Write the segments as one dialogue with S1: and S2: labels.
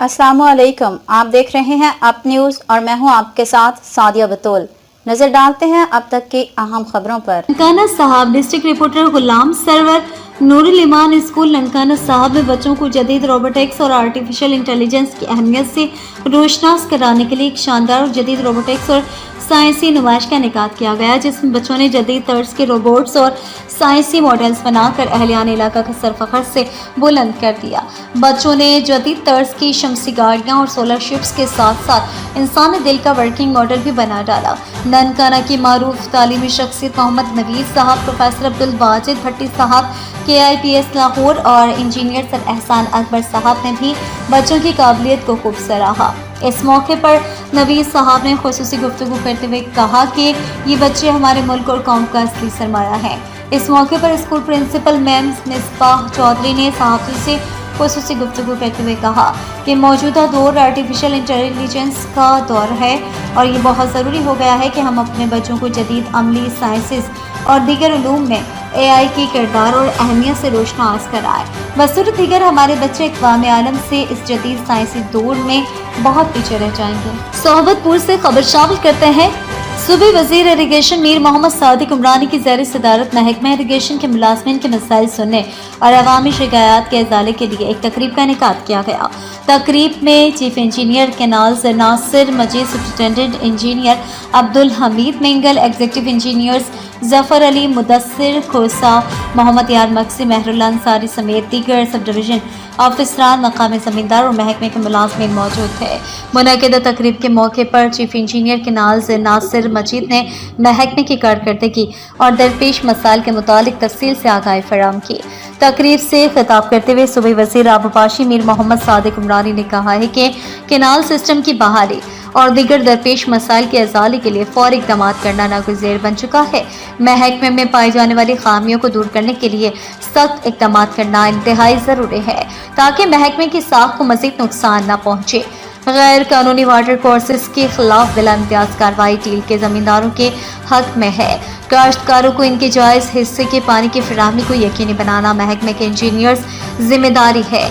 S1: अस्सलामुअलैकुम, आप देख रहे हैं अप न्यूज़ और मैं हूं आपके साथ सादिया बतूल। नजर डालते हैं अब तक की अहम खबरों पर।
S2: ननकाना साहब डिस्ट्रिक्ट रिपोर्टर गुलाम सरवर नूरुल ईमान स्कूल ननकाना साहब में बच्चों को जदीद रोबोटिक्स और आर्टिफिशियल इंटेलिजेंस की अहमियत से रोशनास कराने के लिए एक शानदार और जदीद रोबोटिक्स और साइंसी नुमाइश का इनेकाद किया गया, जिसमें बच्चों ने जदीद तर्ज के रोबोट्स और साइंसी मॉडल्स बनाकर अहलियान इलाका का सर फखर से बुलंद कर दिया। बच्चों ने जदीद तर्ज की शमसी गाड़ियाँ और सोलर शिप्स के साथ साथ इंसानी दिल का वर्किंग मॉडल भी बना डाला। ननकाना की मारूफ तालीमी शख्सियत मोहम्मद नवीद साहब, प्रोफेसर अब्दुल वाजिद भट्टी साहब KIPS लाहौर और इंजीनियर सर एहसान अकबर साहब ने भी बच्चों की काबिलियत को खूब सराहा। इस मौके पर नवीद साहब ने खुसूसी गुफ्तगू करते हुए कहा कि ये बच्चे हमारे मुल्क और कौम का असली सरमाया है। इस मौके पर school principal ma'am Misbah Chaudhary ने सहाफ़ी से खुसूसी गुफ्तगू करते हुए कहा कि मौजूदा दौर आर्टिफिशियल इंटेलिजेंस का दौर है और ये बहुत ज़रूरी हो गया है कि हम अपने बच्चों को जदीद अमली साइंसेस और दीगर उलूम में AI की किरदार और अहमियत से रोशनास कराए। बसूरत दीगर हमारे बच्चे अक़वाम आलम से इस जदीद साइंसी दौर में बहुत पीछे रह जाएंगे। सोहबतपुर से खबर शामिल करते हैं। सूबे वज़ीर इरिगेशन मीर मोहम्मद सादिक उमरानी की ज़ेर सदारत महकमा इरिगेशन के मुलाज़मीन के मसाइल सुनने और अवामी शिकायत के इज़ाले के लिए एक तकरीब का इनेकाद किया गया। तकरीब में chief engineer canals Nasir Majeed, superintendent engineer Abdul Hameed Mengal, executive engineers Zafar Ali, Mudassir Khosa, Mohammad Yar Maksi, महरुल्ला Ansari समेत दीगर सब डिवीज़न ऑफिसरान, मकामी ज़मींदार और महकमे के मुलाज़मीन मौजूद थे। मुनक़िदा तकरीब के मौके पर चीफ इंजीनियर कैनाल्स नासिर मजीद ने महकमे की कारकर्दगी और दरपेश मसाइल के मुतालिक तफसील से आगाही फराहम की। तकरीब से खिताब करते हुए सूबे वज़ीर आबपाशी मीर मोहम्मद सादिक उमरानी ने कहा है कि कैनाल सिस्टम की बहाली और दीगर दरपेश मसाइल के इज़ाले के लिए फौरी इक़दाम करना नागुज़ेर बन चुका है। महकमे में पाई जाने वाली खामियों को दूर करने के लिए सख्त इक़दाम करना इंतहाई ज़रूरी है ताकि महकमे की साख को मज़ीद नुकसान न पहुँचे। गैर कानूनी वाटर कोर्सेज के खिलाफ बिला इम्तियाज़ कार्रवाई टील के ज़मींदारों के हक में है। काश्तकारों को इनके जायज़ हिस्से के पानी की फराहमी को यकीनी बनाना महकमे के इंजीनियर्स जिम्मेदारी है,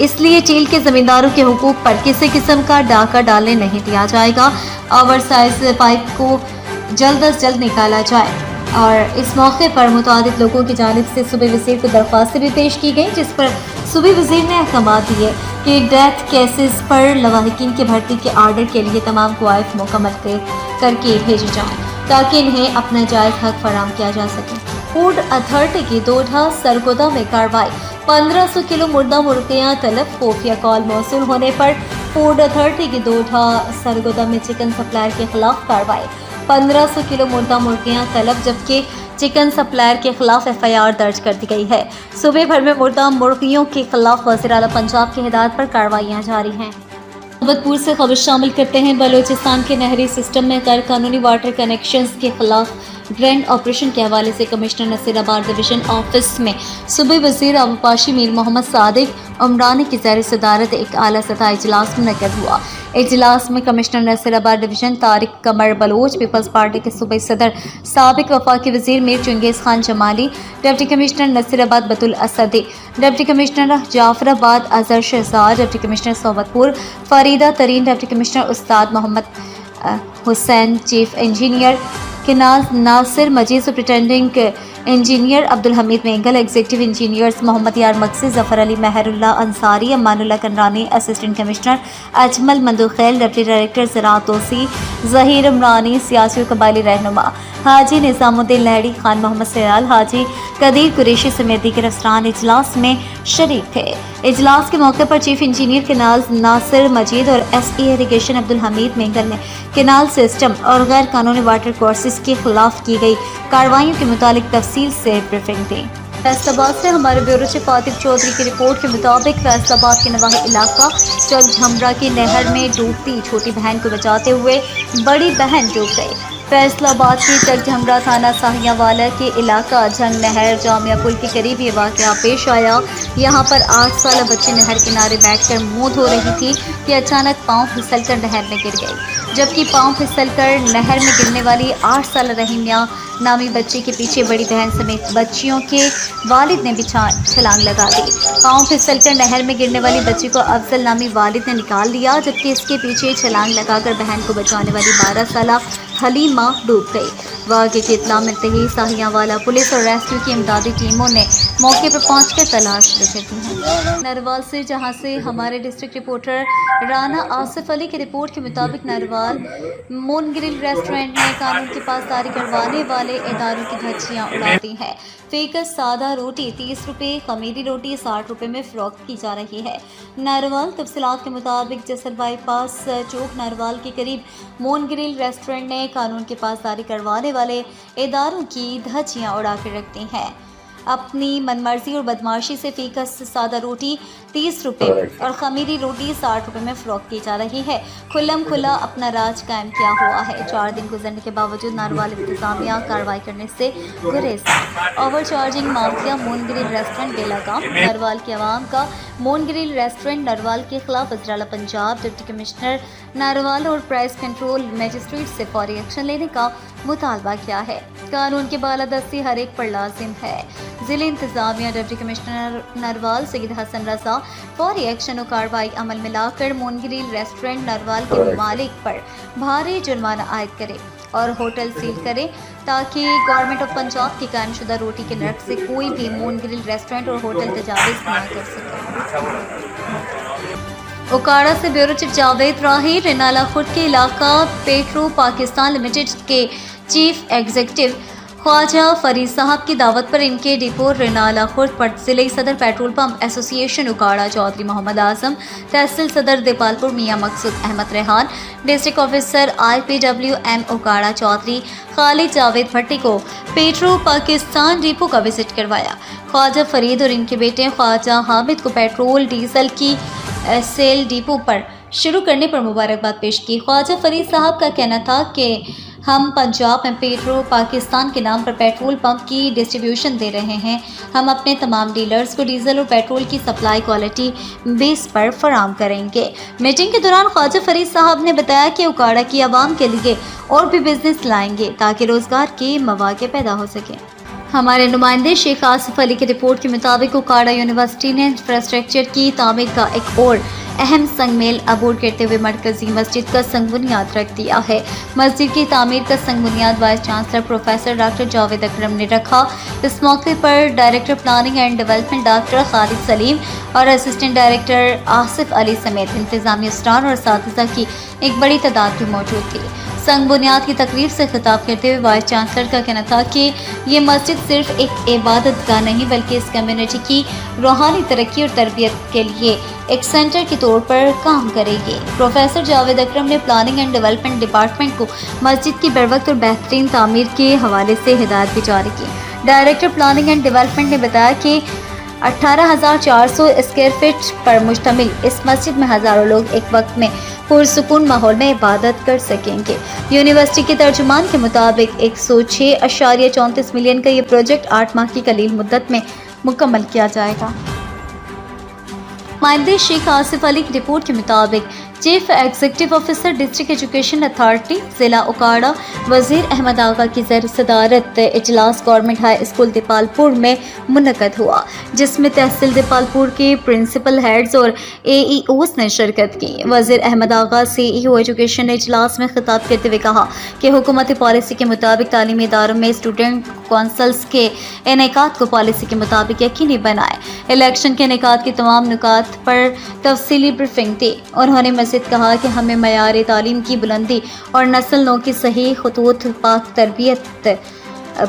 S2: इसलिए टील के ज़मींदारों के हुकूक पर किसी किस्म का डाका डालने नहीं दिया जाएगा। ओवर साइज पाइप को जल्द अज जल्द निकाला जाए। और इस मौके पर मुतादिद लोगों की जानिब से सूबे वज़ीर को दरख्वास्त भी पेश की गई, जिस पर सूबे वज़ीर ने अहकाम दिए कि डेथ केसेस पर लवाहिकीन की भर्ती के आर्डर के लिए तमाम कवायद मुकम्मल करके भेजे जाएँ ताकि इन्हें अपना जायज़ हक फराहम किया जा सके। फूड अथॉरिटी की दोढा सरगोदा में कार्रवाई, 1500 किलो मुर्दा मुर्गियाँ तलब। खुफिया कॉल मौसूल होने पर फूड अथॉरिटी की दोढा सरगोदा में चिकन सप्लायर के खिलाफ कार्रवाई, 1500 किलो मुर्दा मुर्गियाँ तलब, जबकि चिकन सप्लायर के खिलाफ FIR दर्ज कर दी गई है। सूबे भर में मुर्दा मुर्गियों के खिलाफ वज़ीर आला पंजाब की हिदायत पर कार्रवाइयाँ जारी हैं। सोहबतपुर से खबर शामिल करते हैं। बलोचिस्तान के नहरी सिस्टम में गैर कानूनी वाटर कनेक्शंस के खिलाफ ग्रैंड ऑपरेशन के हवाले से कमिश्नर नसीराबाद डिवीज़न ऑफिस में सूबे वज़ीर आबपाशी मीर मोहम्मद सादिक उमरानी की ज़ेर सदारत एक आला सतह इजलास मुनक़्क़िद हुआ। इजलास में कमिश्नर नसीराबाद डिवीज़न तारिक कमर बलोच, पीपल्स पार्टी के सूबाई सदर साबिक वफाकी वज़ीर Mir Changez Khan Jamali, deputy commissioner Nasirabad Batool Asadi, deputy commissioner Jafarabad Azhar Shahzad, deputy commissioner Sohbatpur Farida Tareen, deputy commissioner Ustad Mohammad Hussain, chief engineer canals Nasir Majeed, superintending engineer Abdul Hameed Mengal, executive engineers Mohammad Yar Maksi, Zafar Ali, Mehrullah Ansari, Amanullah Kanrani, assistant commissioner Ajmal Mandokhail, deputy director ज़राअत तोसी, Zaheer उमरानी, सियासी और कबायली रहनुमा हाजी निज़ामुद्दीन लहड़ी, खान मोहम्मद सयाल, हाजी कदीर कुरैशी समेत दीगर अफसरान इजलास में शरीक थे। इजलास के मौके पर चीफ इंजीनियर कैनाल्स नासिर मजीद और SE इरिगेशन अब्दुल हमीद मेंगल ने कैनाल सिस्टम और गैर कानूनी वाटर कोर्सेज के खिलाफ की गई कार्रवाइयों के मुतालिक तफसील से ब्रीफिंग दी। फैसलाबाद से हमारे ब्यूरो चीफ आतिफ चौधरी की रिपोर्ट के मुताबिक फैसलाबाद के नवाही इलाका चकझमरा की नहर में डूबती छोटी बहन को बचाते हुए बड़ी बहन डूब गई। फैसलाबाद की चकझमरा थाना साहियावाला के इलाका झंग नहर जामिया पुल के करीब ये वाक़या पेश आया। यहाँ पर 8 साल बच्ची नहर किनारे बैठकर मुँह धो रही थी कि अचानक पाँव फिसलकर नहर में गिर गई, जबकि पाँव फिसलकर नहर में गिरने वाली 8 साल रहीमिया
S1: नामी बच्चे के पीछे बड़ी बहन समेत बच्चियों के वालिद ने भी छलांग लगा दी। पाँव फिसलकर नहर में गिरने वाली बच्ची को अफजल नामी वालिद ने निकाल लिया, जबकि इसके पीछे छलांग लगाकर बहन को बचाने वाली 12 साला हलीमा डूब गई। वाक़े की इत्तला मिलते ही साहियावाला पुलिस और रेस्क्यू की इमदादी टीमों ने मौके पर पहुंचकर तलाश शुरू कर दी है। नरवाल से, जहां से हमारे डिस्ट्रिक्ट रिपोर्टर राना आसिफ अली की रिपोर्ट के मुताबिक नरवाल मून ग्रिल रेस्टोरेंट में कानून की पासदारी करवाने वाले इदारों की धज्जियां उड़ाती हैं। फेकस सादा रोटी 30 रुपये, खमीरी रोटी 60 रुपये में फ़रोख्त की जा रही है। नरवाल तफसीलात के मुताबिक जसर बाईपास चौक नरवाल के करीब मून ग्रिल रेस्टोरेंट ने कानून की पासदारी करवाने वाले इदारों की धज्जियां उड़ा कर रख दी हैं। अपनी मनमर्जी और बदमाशी से फीकस सादा रोटी 30 रुपये और खमीरी रोटी 60 रुपये में फ़रोख्त की जा रही है। खुल्लम खुला अपना राज कायम किया हुआ है। 4 दिन गुजरने के बावजूद नरवाल इंतजामिया कार्रवाई करने से गुरेज। Overcharging mafia Moon Grill restaurant बेलगाम। नरवाल की आवाम का मून ग्रिल रेस्टोरेंट नरवाल के खिलाफ वज़ीर-ए-आला पंजाब, डिप्टी कमिश्नर नरवाल और प्राइस कंट्रोल मजिस्ट्रेट से फौरी एक्शन लेने का मुतालबा किया है। कानून की बालादस्ती हर एक पर लाजिम है। ज़िले इंतजामिया डिप्टी कमिश्नर नरवाल सईद हसन रज़ा फौरी एक्शन और कार्रवाई अमल में लाकर मून ग्रिल रेस्टोरेंट नरवाल के मालिक पर भारी जुर्माना आयद करे और होटल सील करे, ताकि गवर्नमेंट ऑफ पंजाब की कायमशुदा रोटी के नर्क से कोई भी मून ग्रिल रेस्टोरेंट और होटल तजाविज़ ना कर सके। उकाड़ा से ब्यूरो चीफ जावेद राही। रेनाला खुर्द के इलाका पेट्रो पाकिस्तान लिमिटेड के चीफ एग्जीक्यूटिव ख्वाजा फरीद साहब की दावत पर इनके डिपो रेनाला खुर्द पर ज़िले सदर petrol pump association Okara Chaudhry Mohammad Azam, तहसील सदर Depalpur Mian Maqsood Ahmed Rehan, district officer IPWM Okara Chaudhry Khalid Javed Bhatti को पेट्रो पाकिस्तान डिपो का विजिट करवाया। ख्वाजा फरीद और इनके बेटे ख्वाजा हामिद को पेट्रोल डीजल की सेल डिपो पर शुरू करने पर मुबारकबाद पेश की। ख्वाजा फरीद साहब का कहना था कि हम पंजाब में पेट्रो पाकिस्तान के नाम पर पेट्रोल पंप की डिस्ट्रीब्यूशन दे रहे हैं। हम अपने तमाम डीलर्स को डीजल और पेट्रोल की सप्लाई क्वालिटी बेस पर फराम करेंगे। मीटिंग के दौरान ख्वाजा फरीद साहब ने बताया कि उकाड़ा की आवाम के लिए और भी बिजनेस लाएंगे ताकि रोज़गार के मौके पैदा हो सके। हमारे नुमाइंदे शेख आसिफ अली की रिपोर्ट के मुताबिक उकाड़ा यूनिवर्सिटी ने इंफ्रास्ट्रक्चर की तामीर का एक और अहम संगमेल अबूर करते हुए मरकजी मस्जिद का संग बुनियाद रख दिया है। मस्जिद की तामीर का संग बुनियाद vice chancellor professor doctor Javed Akram ने रखा। इस मौके पर director planning and development doctor Khalid Saleem और असिस्टेंट डायरेक्टर आसिफ अली समेत इंतजामी स्टाफ और असातिज़ा की एक बड़ी तादाद भी मौजूद थी। संग बुनियाद की तकरीब से खिताब करते हुए वाइस चांसलर का कहना था कि ये मस्जिद सिर्फ एक इबादत गाह नहीं बल्कि इस कम्युनिटी की रूहानी तरक्की और तरबियत के लिए एक सेंटर के तौर पर काम करेगी। प्रोफेसर जावेद अकरम ने प्लानिंग एंड डेवलपमेंट डिपार्टमेंट को मस्जिद की बरवक्त और बेहतरीन तामीर के हवाले से हिदायत भी जारी की। डायरेक्टर प्लानिंग एंड डेवलपमेंट ने बताया कि 18,400 स्क्वायर फीट पर मुश्तमिल इस मस्जिद में हज़ारों लोग एक वक्त में पुरसुकून माहौल में इबादत कर सकेंगे। यूनिवर्सिटी के तर्जुमान के मुताबिक 106.34 मिलियन का ये प्रोजेक्ट 8 माह की कलील मुद्दत में मुकम्मल किया जाएगा। नुमाइंदे शेख आसिफ अली की रिपोर्ट के मुताबिक chief executive officer district education authority ज़िला उकाड़ा वज़ीर अहमद आगा की ज़र सदारत इजलास गवर्नमेंट हाई स्कूल देपालपुर में मुनक़द हुआ, जिसमें तहसील देपालपुर के प्रिंसिपल हेड्स और AEOs ने शिरकत की। वज़ीर अहमद आगा CEO एजुकेशन ने इजलास में खिताब करते हुए कहा कि हुकूमती पॉलिसी के मुताबिक तालीमी इदारों में स्टूडेंट कौंसल्स के इनेकाद को पॉलिसी के मुताबिक यकीनी बनाए। इलेक्शन के इनेकाद की तमाम नुकात पर तफसीली ब्रीफिंग दी। उन्होंने मज़ीद कहा कि हमें मयार तालीम की बुलंदी और नस्लों की सही खतूत पाक तरबियत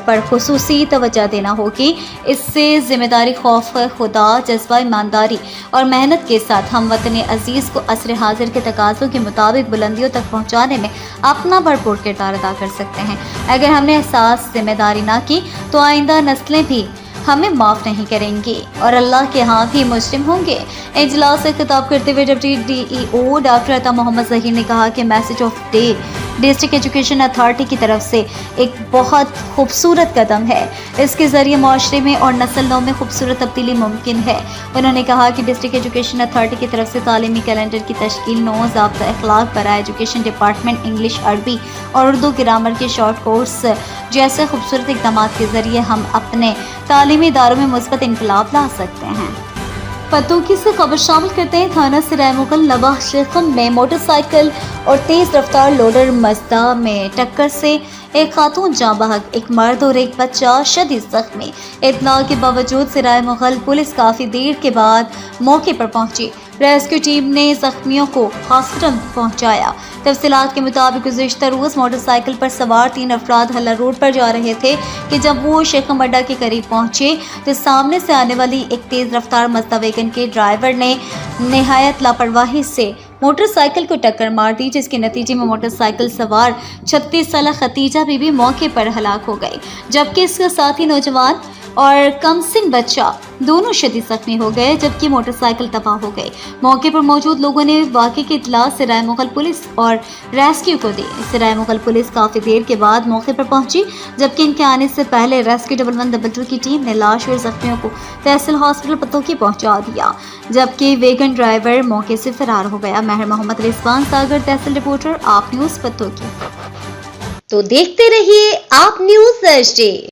S1: पर खुसूसी तवज्जो देना होगी। इससे ज़िम्मेदारी, खौफ खुदा, जज्बा ईमानदारी और मेहनत के साथ हम वतन अज़ीज़ को असर हाजिर के तकाज़ों के मुताबिक बुलंदियों तक पहुँचाने में अपना भरपूर किरदार अदा कर सकते हैं। अगर हमने एहसास ज़िम्मेदारी ना की तो आइंदा नस्लें भी हमें माफ़ नहीं करेंगी और अल्लाह के यहाँ भी मुस्लिम होंगे। इजलास से खिताब करते हुए डिप्टी DEO डॉक्टर अता मोहम्मद ज़हीर ने कहा कि message of day district education authority کی طرف سے ایک بہت خوبصورت قدم ہے۔ اس کے ذریعے معاشرے میں اور نسل نو میں خوبصورت تبدیلی ممکن ہے۔ انہوں نے کہا کہ ڈسٹرکٹ ایجوکیشن اتھارٹی کی طرف سے تعلیمی کیلنڈر کی تشکیل، نو ضابطہ اخلاق، برائے ایجوکیشن ڈپارٹمنٹ، انگلش، عربی اور اردو گرامر کے شارٹ کورس جیسے خوبصورت اقدامات کے ذریعے ہم اپنے تعلیمی اداروں میں مثبت انقلاب لا سکتے ہیں۔ پتوکی سے خبر شامل کرتے ہیں۔ تھانہ سرائے مغل نواح شیخم میں موٹر سائیکل اور تیز رفتار لوڈر مزدہ میں ٹکر سے ایک خاتون جاں بحق، ایک مرد اور ایک بچہ شدید زخمی۔ اطلاع کے باوجود سرائے مغل پولیس کافی دیر کے بعد موقع پر پہنچی۔ ریسکیو ٹیم نے زخمیوں کو ہاسپٹل پہنچایا۔ تفصیلات کے مطابق گزشتہ روز موٹر سائیکل پر سوار 3 افراد حلہ روڈ پر جا رہے تھے کہ جب وہ شیخم اڈا کے قریب پہنچے تو سامنے سے آنے والی ایک تیز رفتار مزدہ ویگن کے ڈرائیور نے نہایت لاپرواہی سے موٹر سائیکل کو ٹکر مار دی، جس کے نتیجے میں موٹر سائیکل سوار 36 سالہ ختیجہ بی بی موقع پر ہلاک ہو گئی، جبکہ اس کا ساتھی نوجوان اور کم سن بچہ دونوں شدید زخمی ہو گئے، جبکہ موٹر سائیکل تباہ ہو گئی۔ موقع پر موجود لوگوں نے واقعے کی اطلاع سرائے مغل پولیس اور ریسکیو کو دی۔ سرائے مغل پولیس کافی دیر کے بعد موقع پر پہنچی، جبکہ ان کے آنے سے پہلے ریسکیو 1122 کی ٹیم نے لاش اور زخمیوں کو تحصیل ہاسپٹل پتوکی پہنچا دیا، جبکہ ویگن ڈرائیور موقع سے فرار ہو گیا۔ مہر محمد رضوان ساگر، تحصیل رپورٹر، آپ نیوز پتوکی۔
S3: تو دیکھتے رہیے آپ نیوز ایچ ڈی۔